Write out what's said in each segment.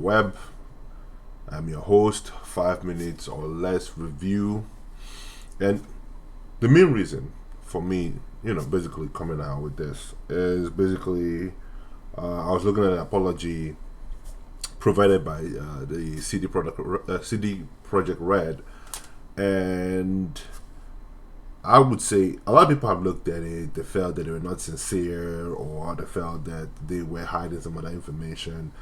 web. I'm your host, 5 minutes or less review. And the main reason for me, basically coming out with this is basically I was looking at an apology provided by the CD Project Red, and I would say a lot of people have looked at it. They felt that they were not sincere, or they felt that they were hiding some other information.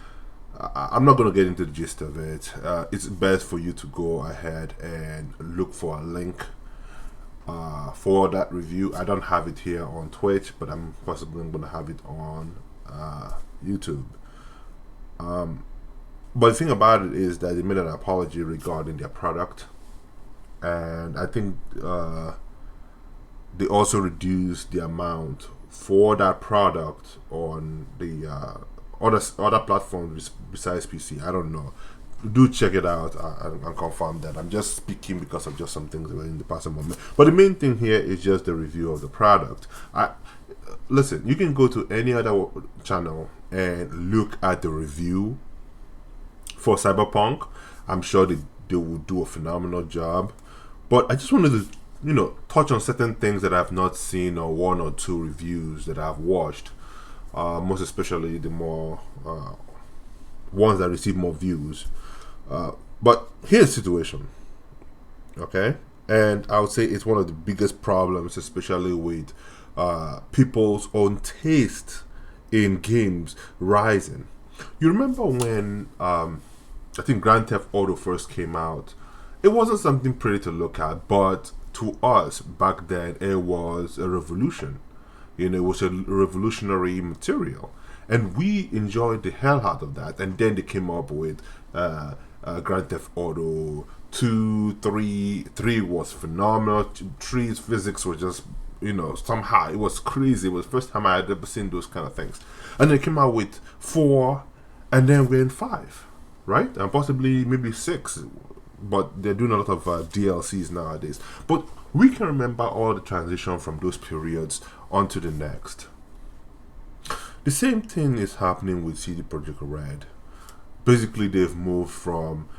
I'm not going to get into the gist of it. It's best for you to go ahead and look for a link for that review. I don't have it here on Twitch, but I'm possibly going to have it on YouTube. But the thing about it is that they made an apology regarding their product, and I think they also reduced the amount for that product on the other platforms besides PC. I don't know. Do check it out and confirm that. I'm just speaking because of just some things that were in the past moment. But the main thing here is just the review of the product. Listen, you can go to any other channel and look at the review for Cyberpunk. I'm sure they will do a phenomenal job. But I just wanted to, touch on certain things that I've not seen, or one or two reviews that I've watched. Most especially the more ones that receive more views. But here's the situation, okay? And I would say it's one of the biggest problems, especially with people's own taste in games rising. You remember when I think Grand Theft Auto first came out? It wasn't something pretty to look at, but to us back then, it was a revolution. It was a revolutionary material, and we enjoyed the hell out of that. And then they came up with Grand Theft Auto 2, 3. 3 was phenomenal. 3's physics were just, somehow it was crazy. It was the first time I had ever seen those kind of things. And they came out with 4, and then we're in 5, right? And possibly maybe 6. But they're doing a lot of DLCs nowadays. But we can remember all the transition from those periods onto the next. The same thing is happening with CD Projekt Red. Basically, they've moved from,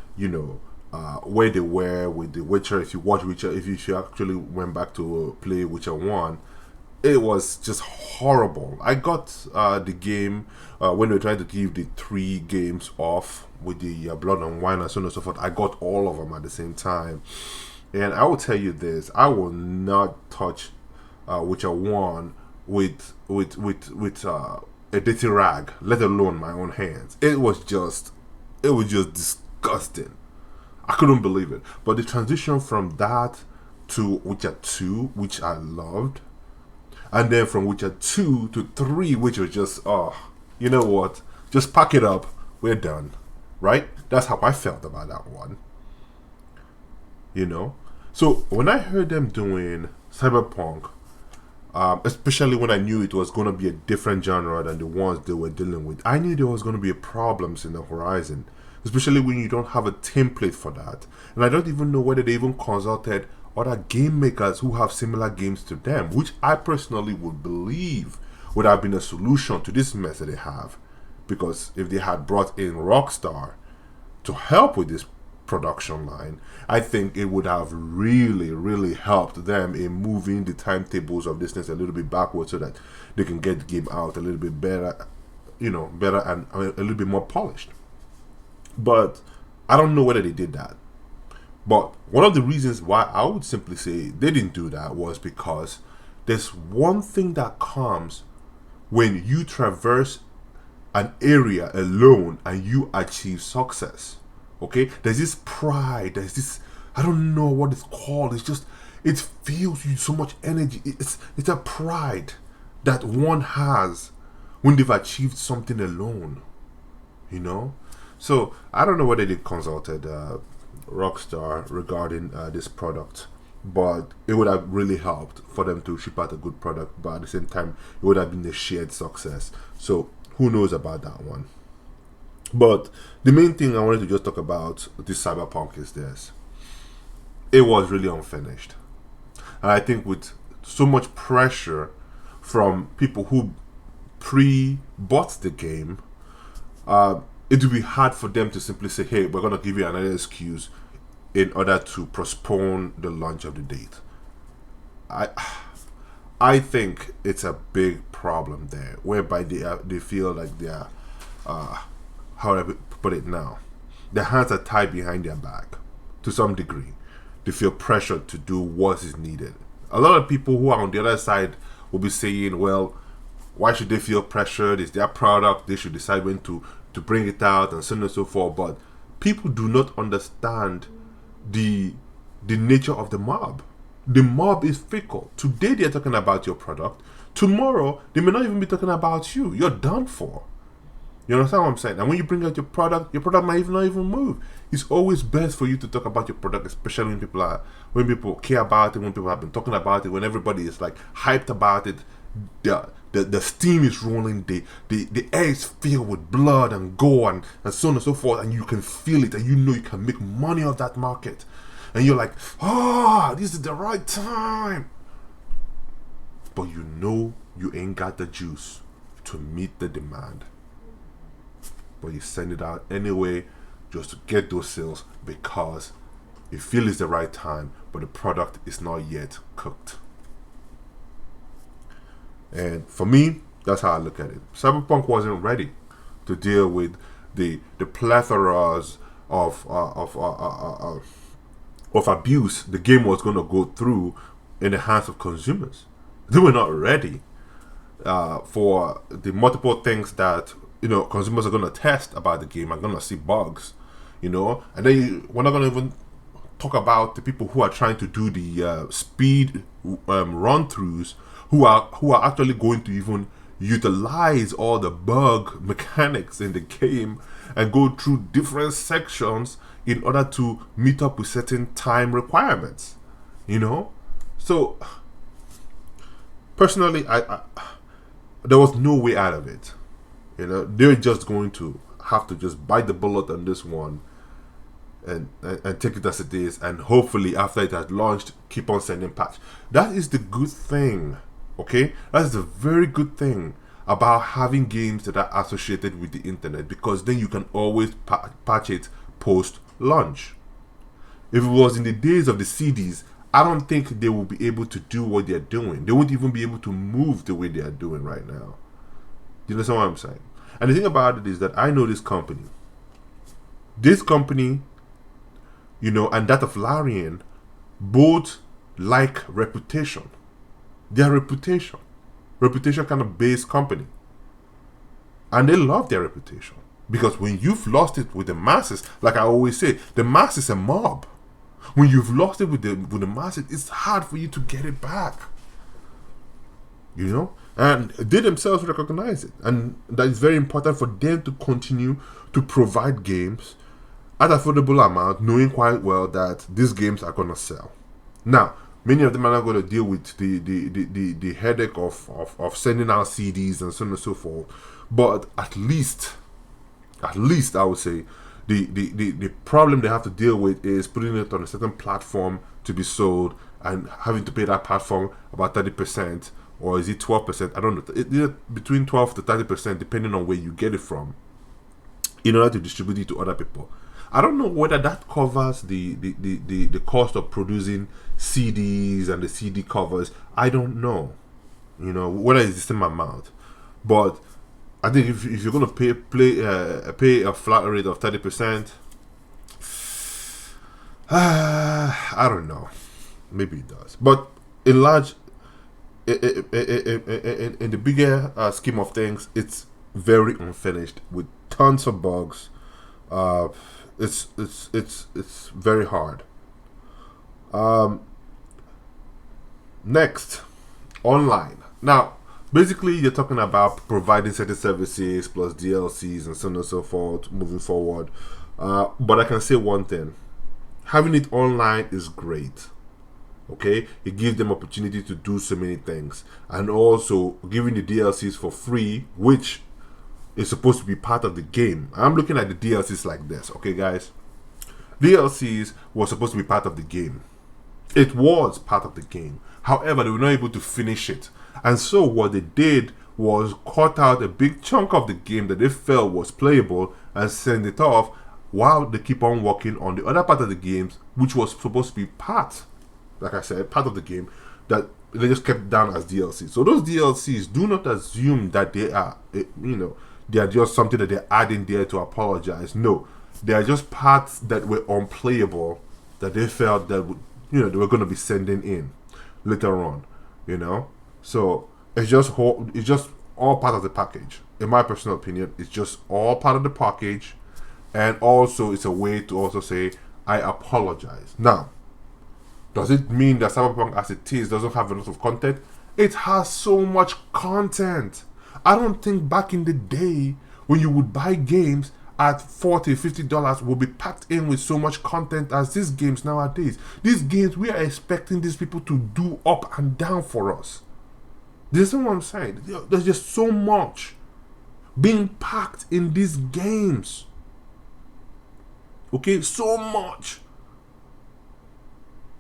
where they were with The Witcher. If you watch Witcher, if you actually went back to play Witcher 1, it was just horrible. I got the game when they were trying to give the 3 games off with the Blood and Wine and so on and so forth. I got all of them at the same time. And I will tell you this, I will not touch Witcher 1 with a dirty rag, let alone my own hands. It was just disgusting. I couldn't believe it. But the transition from that to Witcher 2, which I loved, and then from Witcher 2 to 3, which was just, you know what? Just pack it up. We're done. Right? That's how I felt about that one. So when I heard them doing Cyberpunk, especially when I knew it was going to be a different genre than the ones they were dealing with, I knew there was going to be problems in the horizon. Especially when you don't have a template for that. And I don't even know whether they even consulted other game makers who have similar games to them, which I personally would believe would have been a solution to this mess that they have. Because if they had brought in Rockstar to help with this production line, I think it would have really, really helped them in moving the timetables of this thing a little bit backwards so that they can get the game out a little bit better, better and a little bit more polished. But I don't know whether they did that. But one of the reasons why I would simply say they didn't do that was because there's one thing that comes when you traverse an area alone and you achieve success. Okay? There's this pride, there's this, I don't know what it's called, it fills you so much energy. It's a pride that one has when they've achieved something alone. So I don't know whether they consulted Rockstar regarding this product, but it would have really helped for them to ship out a good product, but at the same time it would have been a shared success. So who knows about that one. But the main thing I wanted to just talk about this Cyberpunk is this: it was really unfinished, and I think with so much pressure from people who pre-bought the game, it will be hard for them to simply say, hey, we're going to give you another excuse in order to postpone the launch of the date. I think it's a big problem there, whereby they feel like they are, how do I put it now? Their hands are tied behind their back to some degree. They feel pressured to do what is needed. A lot of people who are on the other side will be saying, well, why should they feel pressured? It's their product. They should decide when to bring it out and so on and so forth. But people do not understand the nature of the mob. The mob is fickle. Today they're talking about your product. Tomorrow they may not even be talking about you. You're done for. You understand what I'm saying? And when you bring out your product might even not even move. It's always best for you to talk about your product, especially when people care about it, when people have been talking about it, when everybody is like hyped about it. The steam is rolling, the air is filled with blood and gore and so on and so forth, and you can feel it, and you know you can make money off that market. And you're like, this is the right time. But you know you ain't got the juice to meet the demand. But you send it out anyway just to get those sales because you feel it's the right time, but the product is not yet cooked. And for me, that's how I look at it. Cyberpunk wasn't ready to deal with the plethoras of abuse the game was going to go through in the hands of consumers. They were not ready for the multiple things that consumers are going to test about the game. Are going to see bugs, and then we're not going to even talk about the people who are trying to do the speed run-throughs, who are actually going to even utilize all the bug mechanics in the game and go through different sections in order to meet up with certain time requirements, So, personally, I there was no way out of it. They're just going to have to just bite the bullet on this one and take it as it is, and hopefully after it has launched, keep on sending patch. That is the good thing, okay? That is the very good thing about having games that are associated with the internet, because then you can always patch it post-launch. If it was in the days of the CDs, I don't think they will be able to do what they're doing. They won't even be able to move the way they are doing right now. You understand what I'm saying? And the thing about it is that I know this company. This company, and that of Larian, both like reputation. Their reputation kind of based company. And they love their reputation. Because when you've lost it with the masses, like I always say, the mass is a mob. When you've lost it with the masses, it's hard for you to get it back. And they themselves recognize it. And that is very important for them to continue to provide games at affordable amount, knowing quite well that these games are going to sell. Now, many of them are not going to deal with the headache of sending out CDs and so on and so forth. But at least I would say the problem they have to deal with is putting it on a certain platform to be sold and having to pay that platform about 30%, or is it 12%? I don't know. It's between 12 to 30%, depending on where you get it from, in order to distribute it to other people. I don't know whether that covers the cost of producing CDs and the CD covers. I don't know, whether it's the same amount. But I think if you're going to pay a flat rate of 30%, I don't know. Maybe it does. But in the bigger scheme of things, it's very unfinished with tons of bugs. It's very hard. Next, online. Now, basically, you're talking about providing certain services plus DLCs and so on and so forth moving forward. But I can say one thing: having it online is great. Okay, it gives them opportunity to do so many things, and also giving the DLCs for free, which is supposed to be part of the game. I'm looking at the DLCs like this, okay, guys? DLCs were supposed to be part of the game. It was part of the game. However, they were not able to finish it. And so what they did was cut out a big chunk of the game that they felt was playable and send it off, while they keep on working on the other part of the games, which was supposed to be part, like I said, part of the game that they just kept down as DLC. So those DLCs, do not assume that they are, they are just something that they're adding there to apologize. No, they are just parts that were unplayable that they felt that they were going to be sending in later on. So it's just all part of the package. In my personal opinion, it's just all part of the package, and also it's a way to also say I apologize. Now, does it mean that Cyberpunk as it is doesn't have a lot of content? It has so much content. I don't think back in the day when you would buy games at $40, $50 will be packed in with so much content as these games nowadays. These games, we are expecting these people to do up and down for us. This is what I'm saying. There's just so much being packed in these games. Okay, so much.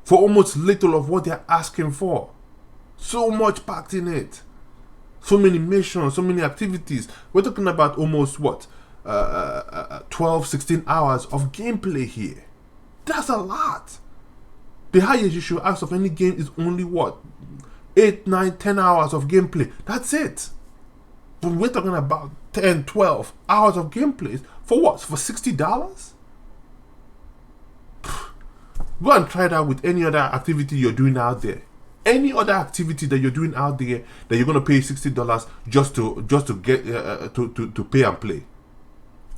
For almost little of what they're asking for. So much packed in it. So many missions, so many activities. We're talking about almost 12, 16 hours of gameplay here. That's a lot. The highest you should ask of any game is only 8, 9, 10 hours of gameplay. That's it. But we're talking about 10, 12 hours of gameplay. For what? For $60? Go and try that with any other activity you're doing out there. Any other activity that you're doing out there that you're gonna pay $60 just to get to pay and play.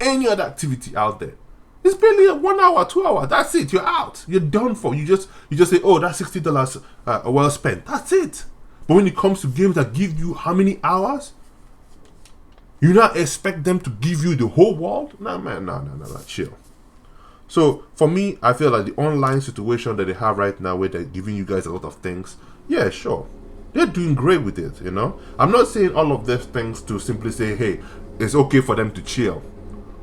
Any other activity out there, it's barely 1 hour, 2 hours. That's it. You're out. You're done for. You just say, oh, that's $60 well spent. That's it. But when it comes to games that give you how many hours, you not expect them to give you the whole world? Nah, man, no, chill. So for me, I feel like the online situation that they have right now, where they're giving you guys a lot of things, yeah, sure, they're doing great with it. I'm not saying all of these things to simply say, hey, it's okay for them to chill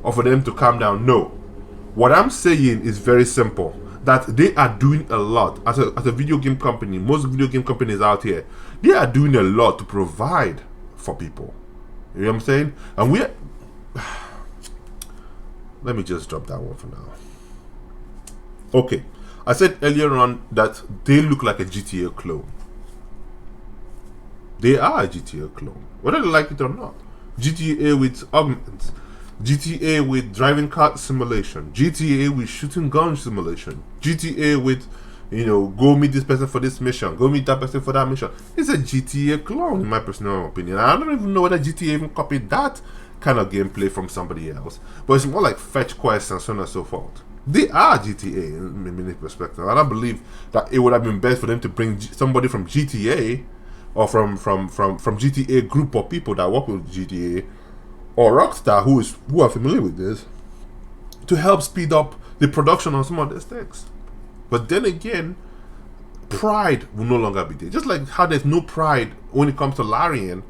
or for them to calm down. No, what I'm saying is very simple, that they are doing a lot as a video game company. Most video game companies out here, they are doing a lot to provide for people. You know what I'm saying? And let me just drop that one for now. Okay, I said earlier on that they look like a GTA clone. They are a GTA clone, whether they like it or not. GTA with augments, GTA with driving car simulation, GTA with shooting gun simulation, GTA with, go meet this person for this mission, go meet that person for that mission. It's a GTA clone, in my personal opinion. I don't even know whether GTA even copied that kind of gameplay from somebody else, but it's more like fetch quests and so on and so forth. They are GTA in many perspectives, and I believe that it would have been best for them to bring somebody from GTA or from GTA group of people that work with GTA or Rockstar who are familiar with this to help speed up the production on some of these things. But then again, pride will no longer be there. Just like how there's no pride when it comes to Larian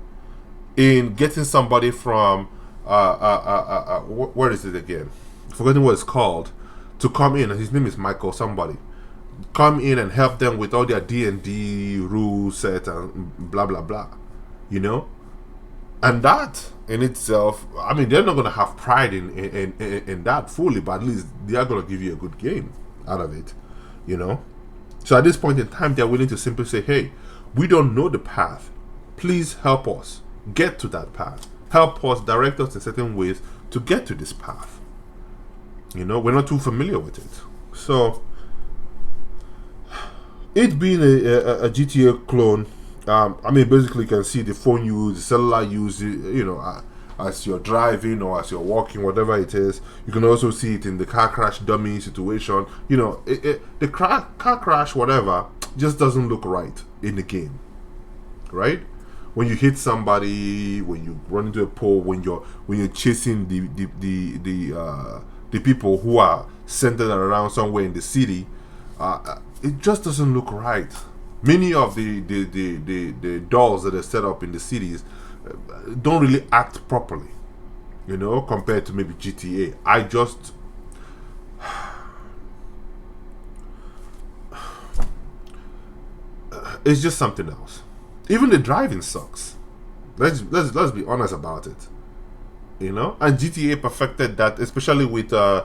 in getting somebody from where is it again? Forgetting what it's called, to come in, and his name is Michael somebody, come in and help them with all their D&D rule set and blah blah blah, and that in itself, I mean, they're not going to have pride in that fully, but at least they are going to give you a good game out of it, so at this point in time, they're willing to simply say, hey, we don't know the path, please help us get to that path, help us, direct us in certain ways to get to this path. We're not too familiar with it. So, it being a GTA clone, I mean, basically you can see the phone use, the cellular use, as you're driving or as you're walking, whatever it is. You can also see it in the car crash dummy situation. The car crash, whatever, just doesn't look right in the game, right? When you hit somebody, when you run into a pole, when you're chasing the people who are centered around somewhere in the city, it just doesn't look right. Many of the dolls that are set up in the cities don't really act properly, compared to maybe GTA. It's just something else. Even the driving sucks. Let's be honest about it. And GTA perfected that, especially with them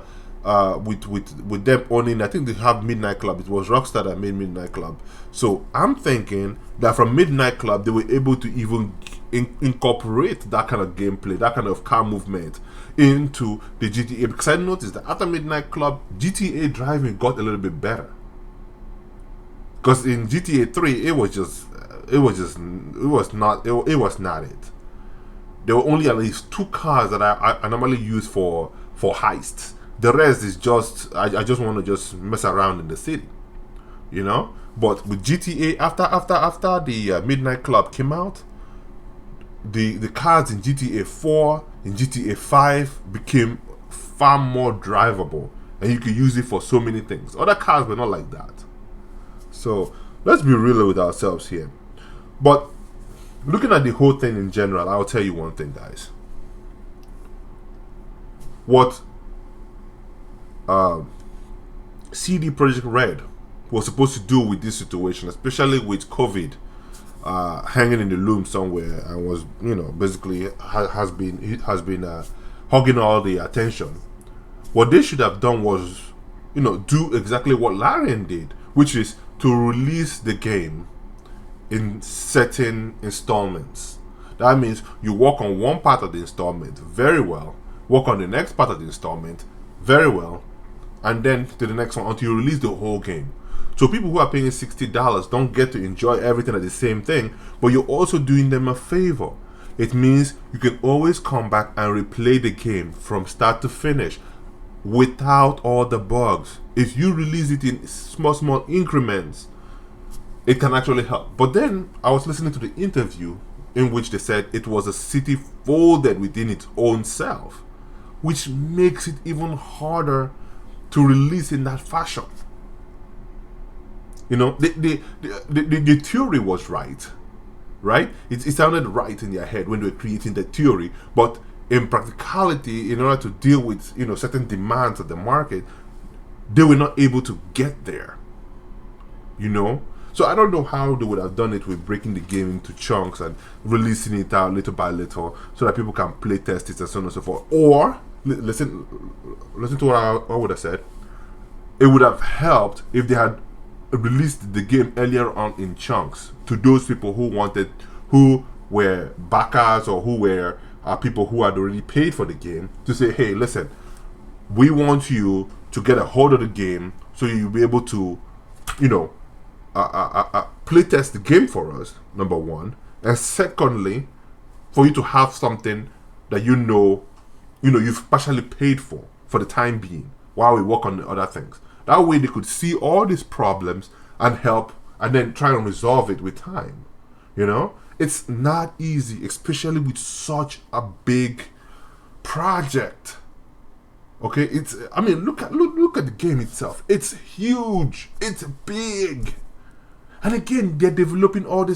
owning. I think they have Midnight Club. It was Rockstar that made Midnight Club. So I'm thinking that from Midnight Club they were able to even incorporate that kind of gameplay, that kind of car movement into the GTA. Because I noticed that after Midnight Club, GTA driving got a little bit better. Because in GTA 3, it was not it. There were only at least 2 cars that I normally use for heists. The rest is just I just want to just mess around in the city, But with GTA, after the Midnight Club came out, the cars in GTA 4 and GTA 5 became far more drivable, and you could use it for so many things. Other cars were not like that. So let's be real with ourselves here. But looking at the whole thing in general, I'll tell you one thing, guys. What CD Projekt Red was supposed to do with this situation, especially with COVID hanging in the loom somewhere, and was basically has been hogging all the attention. What they should have done was do exactly what Larian did, which is to release the game in certain installments. That means you work on one part of the installment very well, work on the next part of the installment very well, and then to the next one until you release the whole game. So people who are paying $60 don't get to enjoy everything at the same thing, but you're also doing them a favor. It means you can always come back and replay the game from start to finish without all the bugs. If you release it in small increments, it can actually help. But then I was listening to the interview in which they said it was a city folded within its own self, which makes it even harder to release in that fashion. The theory was right? It sounded right in their head when they were creating the theory, but in practicality, in order to deal with certain demands of the market, they were not able to get there. So I don't know how they would have done it with breaking the game into chunks and releasing it out little by little so that people can play test it and so on and so forth. Or listen to what I would have said. It would have helped if they had released the game earlier on in chunks to those people who were backers or who were people who had already paid for the game, to say, hey, listen, we want you to get a hold of the game so you'll be able to play test the game for us, number one, and secondly, for you to have something that you've partially paid for the time being while we work on the other things. That way they could see all these problems and help, and then try and resolve it with time. It's not easy, especially with such a big project. Okay, look at the game itself. It's huge. It's big. And again, they're developing all the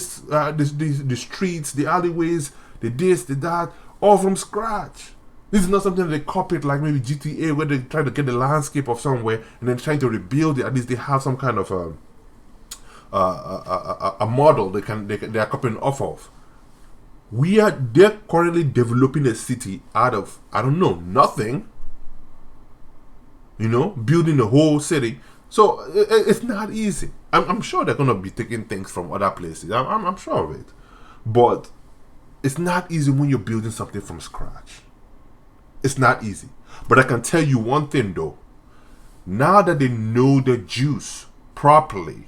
streets, the alleyways, the this, the that, all from scratch. This is not something that they copied like maybe GTA, where they try to get the landscape of somewhere and then trying to rebuild it. At least they have some kind of a model they are copying off of. They're currently developing a city out of, I don't know, nothing. Building the whole city. So it's not easy. I'm sure they're gonna be taking things from other places. I'm sure of it, but it's not easy when you're building something from scratch. It's not easy. But I can tell you one thing though. Now that they know the juice properly,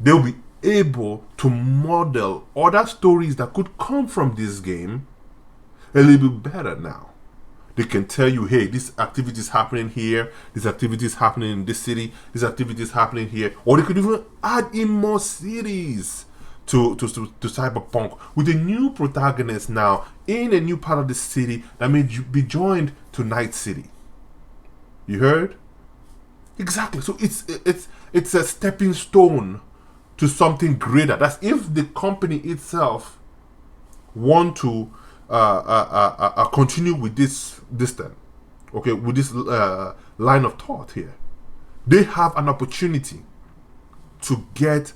they'll be able to model other stories that could come from this game a little bit better now. They can tell you, hey, this activity is happening here, this activity is happening in this city, this activity is happening here. Or they could even add in more cities to Cyberpunk with a new protagonist now in a new part of the city that may be joined to Night City. You heard? Exactly. So it's a stepping stone to something greater. That's if the company itself want to continue with this thing, okay, with this line of thought here. They have an opportunity to get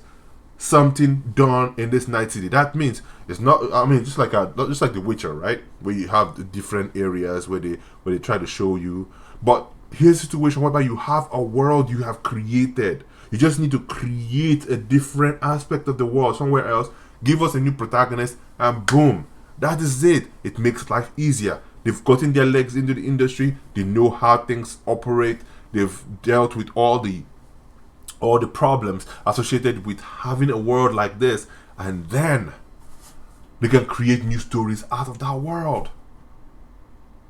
something done in this night city. That means it's not. I mean, just like The Witcher, right? Where you have the different areas where they try to show you. But here's a situation whereby you have a world you have created. You just need to create a different aspect of the world somewhere else. Give us a new protagonist, and boom, that is it. It makes life easier. They've gotten their legs into the industry. They know how things operate. They've dealt with all the problems associated with having a world like this, and then they can create new stories out of that world.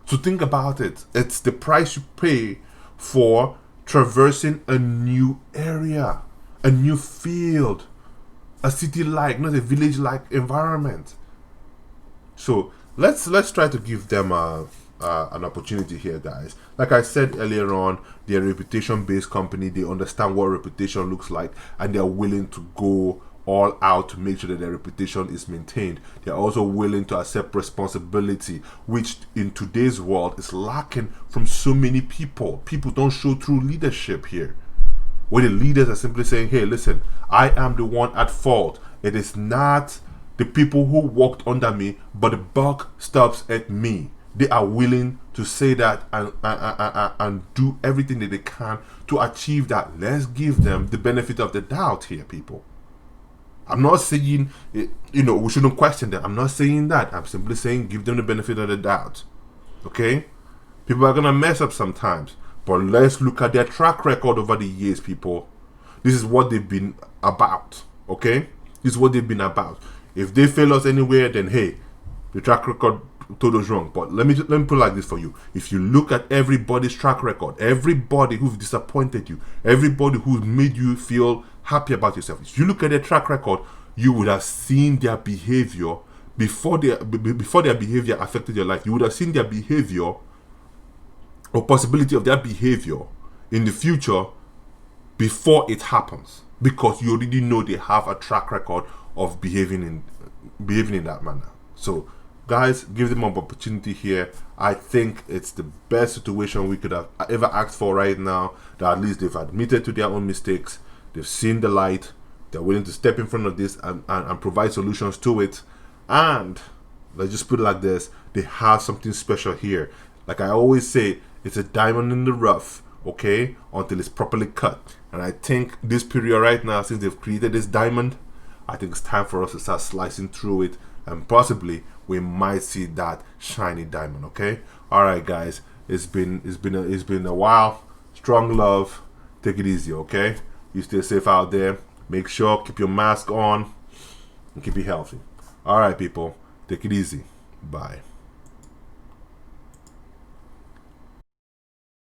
So think about it. It's the price you pay for traversing a new area, a new field, a city-like, not a village-like environment. So let's try to give them an opportunity here, guys. Like I said earlier on, they're a reputation-based company. They understand what reputation looks like, and they're willing to go all out to make sure that their reputation is maintained. They're also willing to accept responsibility, which in today's world is lacking from so many people. People don't show true leadership here, where the leaders are simply saying, hey, listen, I am the one at fault. It is not the people who walked under me, but the buck stops at me. They are willing to say that and do everything that they can to achieve that. Let's give them the benefit of the doubt here, people. I'm not saying, we shouldn't question them. I'm not saying that. I'm simply saying give them the benefit of the doubt. Okay? People are going to mess up sometimes. But let's look at their track record over the years, people. This is what they've been about. Okay? This is what they've been about. If they fail us anywhere, then hey, the track record told us wrong. But let me put it like this for you. If you look at everybody's track record, everybody who's disappointed you, everybody who's made you feel happy about yourself, if you look at their track record, you would have seen their behavior before their behavior affected your life. You would have seen their behavior or possibility of their behavior in the future before it happens, because you already know they have a track record of behaving in that manner. So guys, give them an opportunity here. I think it's the best situation we could have ever asked for right now, that at least they've admitted to their own mistakes. They've seen the light. They're willing to step in front of this and provide solutions to it. And let's just put it like this, they have something special here. Like I always say, it's a diamond in the rough, okay, until it's properly cut. And I think this period right now, since they've created this diamond, I think it's time for us to start slicing through it, and possibly we might see that shiny diamond. Okay, all right, guys, it's been a while. Strong love. Take it easy, okay? You stay safe out there. Make sure keep your mask on and keep it healthy. All right, people, take it easy. Bye.